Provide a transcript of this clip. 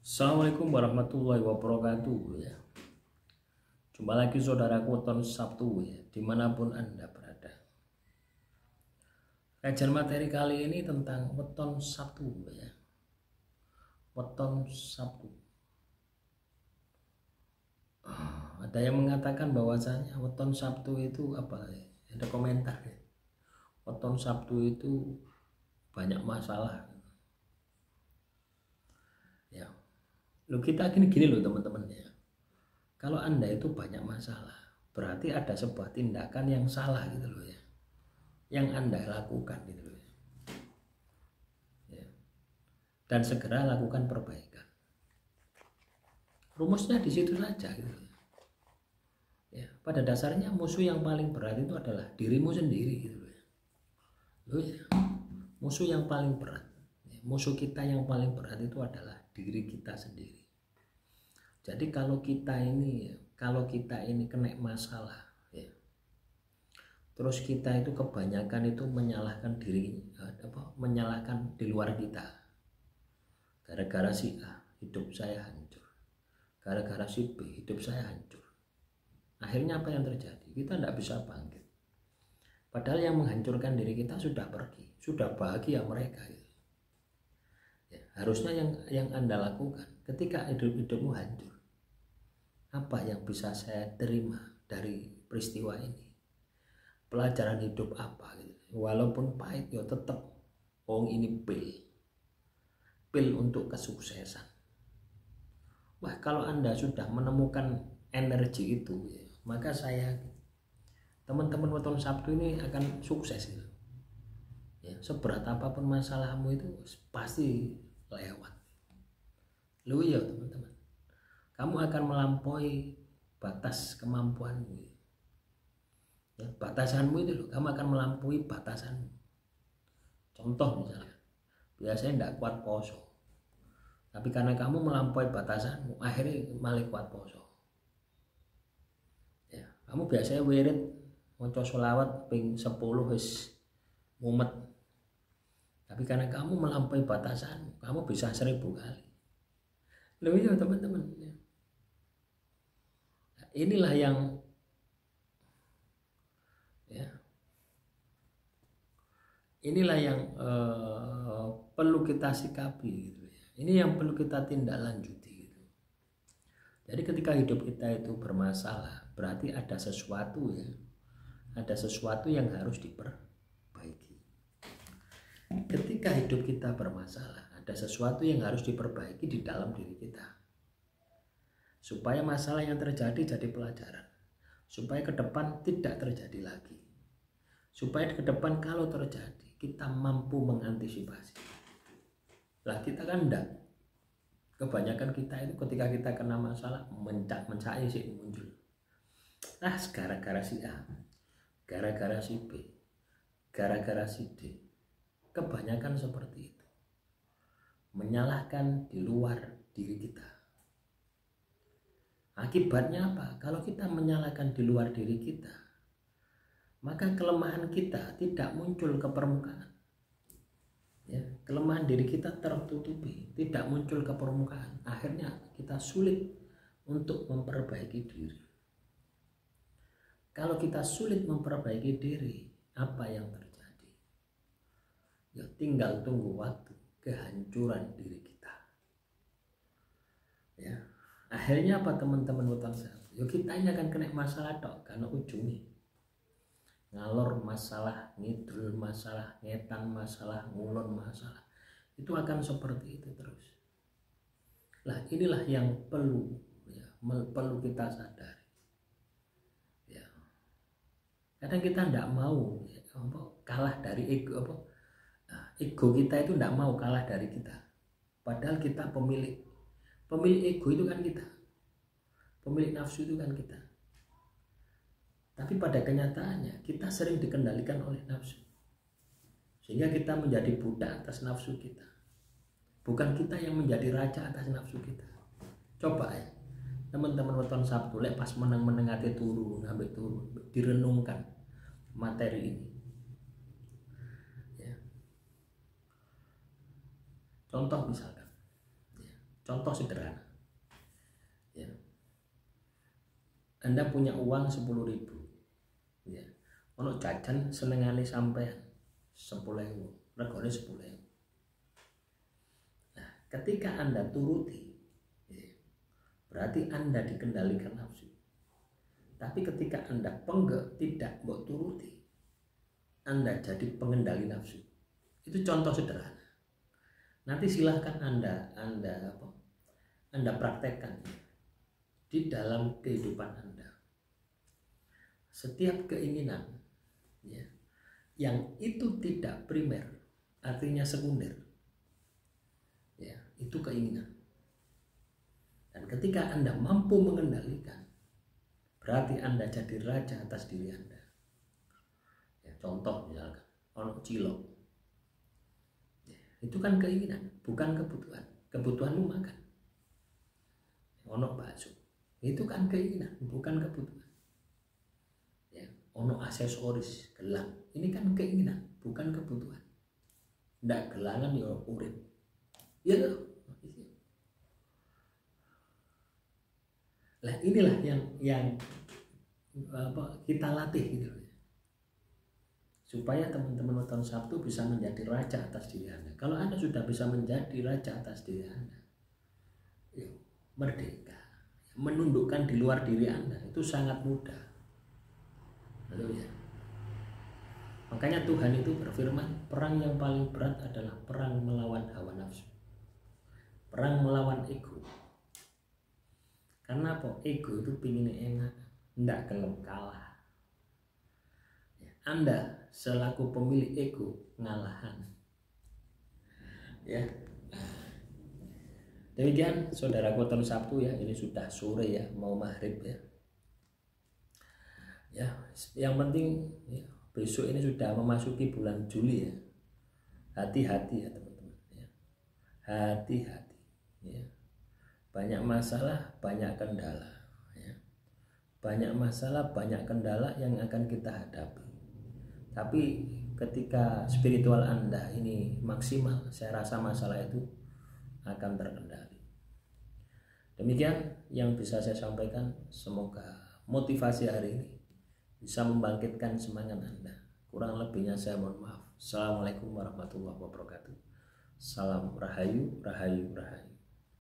Assalamualaikum warahmatullahi wabarakatuh ya. Jumpa lagi saudaraku weton Sabtu ya, dimanapun Anda berada. Kajian materi kali ini tentang weton Sabtu ya. Weton Sabtu. Ada yang mengatakan bahwasanya weton Sabtu itu apa ya? Ada komentar ya. Weton Sabtu itu banyak masalah. Ya. Lo kita gini loh teman-teman ya. Kalau Anda itu banyak masalah, berarti ada sebuah tindakan yang salah gitu loh ya, yang Anda lakukan gitu loh ya. Dan segera lakukan perbaikan. Rumusnya di situ saja gitu loh ya. Pada dasarnya musuh yang paling berat itu adalah dirimu sendiri gitu loh ya. Loh ya, musuh yang paling berat ya, musuh kita yang paling berat itu adalah diri kita sendiri. Jadi kalau kita ini kena masalah ya, terus kita itu kebanyakan itu menyalahkan diri, menyalahkan di luar kita. Gara-gara si A hidup saya hancur, gara-gara si B hidup saya hancur. Akhirnya apa yang terjadi? Kita tidak bisa bangkit. Padahal yang menghancurkan diri kita sudah pergi, sudah bahagia mereka gitu. Ya, harusnya yang Anda lakukan ketika hidupmu hancur, apa yang bisa saya terima dari peristiwa ini? Pelajaran hidup apa gitu. Walaupun pahit ya tetap ini pil untuk kesuksesan. Wah, kalau Anda sudah menemukan energi itu ya, maka saya teman-teman weton Sabtu ini akan sukses gitu. Ya, seberat apapun masalahmu itu pasti lewat. Lu ya teman-teman, kamu akan melampaui batas kemampuanmu ya, batasanmu itu loh, kamu akan melampaui batasanmu. Contoh misalnya, biasanya tidak kuat poso, tapi karena kamu melampaui batasanmu, akhirnya malah kuat poso ya. Kamu biasanya wirid maca sholawat ping 10 wis mumet, tapi karena kamu melampaui batasanmu, kamu bisa 1000 kali. Lebih ya teman-teman ya. Inilah yang perlu kita sikapi gitu ya. Ini yang perlu kita tindak lanjuti gitu. Jadi ketika hidup kita itu bermasalah, berarti ada sesuatu ya, ada sesuatu yang harus diperbaiki. Ketika hidup kita bermasalah, ada sesuatu yang harus diperbaiki di dalam diri kita, supaya masalah yang terjadi jadi pelajaran, supaya ke depan tidak terjadi lagi, supaya ke depan kalau terjadi kita mampu mengantisipasi. Lah kita kan enggak, kebanyakan kita itu ketika kita kena masalah mencari sih muncul, gara-gara si A, gara-gara si B, gara-gara si D. Kebanyakan seperti itu, menyalahkan di luar diri kita. Akibatnya apa? Kalau kita menyalahkan di luar diri kita, maka kelemahan kita tidak muncul ke permukaan ya, kelemahan diri kita tertutupi, tidak muncul ke permukaan. Akhirnya kita sulit untuk memperbaiki diri. Kalau kita sulit memperbaiki diri, apa yang terjadi? Ya tinggal tunggu waktu kehancuran diri kita ya. Akhirnya apa teman-teman weton Sabtu? Ya kita ini akan kena masalah tok, karena ujungnya ngalor masalah, ngidul masalah, ngetan masalah, ngulon masalah. Itu akan seperti itu terus. Lah inilah yang perlu ya, perlu kita sadari ya. Kadang kita tidak mau ya, kalah dari ego ego kita itu tidak mau kalah dari kita. Padahal kita pemilik ego itu kan kita, pemilik nafsu itu kan kita. Tapi pada kenyataannya kita sering dikendalikan oleh nafsu, sehingga kita menjadi budak atas nafsu kita. Bukan kita yang menjadi raja atas nafsu kita. Coba ya teman-teman weton Sabtu, lek pas meneng-meneng ate turu, sampai turun, direnungkan materi ini ya. Contoh misalkan ya, Contoh sederhana. Ya. Anda punya uang 10.000. Ya. Ono jajan senengane sampai 10.000, regane 10.000. Nah, ketika Anda turuti, ya, berarti Anda dikendalikan nafsu. Tapi ketika Anda penggak, tidak mau turuti, Anda jadi pengendali nafsu. Itu contoh sederhana. Nanti silahkan Anda praktekkan di dalam kehidupan Anda. Setiap keinginan, ya, yang itu tidak primer, artinya sekunder, ya, itu keinginan. Dan ketika Anda mampu mengendalikan, berarti Anda jadi raja atas diri Anda. Ya, contoh misalkan, ono cilok, ya, itu kan keinginan, bukan kebutuhan. Kebutuhanmu makan. Ono bakso, itu kan keinginan, bukan kebutuhan. Ya, ono aksesoris gelang, ini kan keinginan, bukan kebutuhan. Ndak gelangan ya urip. Ya loh. Lah inilah yang kita latih gitu loh. Supaya teman-teman nonton Sabtu bisa menjadi raja atas diri Anda. Kalau Anda sudah bisa menjadi raja atas diri Anda, ya, merdeka, menundukkan di luar diri Anda itu sangat mudah. Lalu ya, makanya Tuhan itu berfirman, perang yang paling berat adalah perang melawan hawa nafsu, perang melawan ego. Karena apa? Ego itu pingin enak, ndak gelem kalah. Ya, Anda selaku pemilik ego ngalahan. Ya. Demikian saudara Koton Sabtu ya, ini sudah sore ya, mau maghrib ya. Ya, yang penting ya, besok ini sudah memasuki bulan Juli ya. Hati-hati ya teman-teman ya. Hati-hati ya. Banyak masalah, banyak kendala ya. Banyak masalah, banyak kendala yang akan kita hadapi. Tapi ketika spiritual Anda ini maksimal, saya rasa masalah itu akan terkendali. Demikian yang bisa saya sampaikan. Semoga motivasi hari ini bisa membangkitkan semangat Anda. Kurang lebihnya saya mohon maaf. Assalamualaikum warahmatullahi wabarakatuh. Salam rahayu, rahayu, rahayu.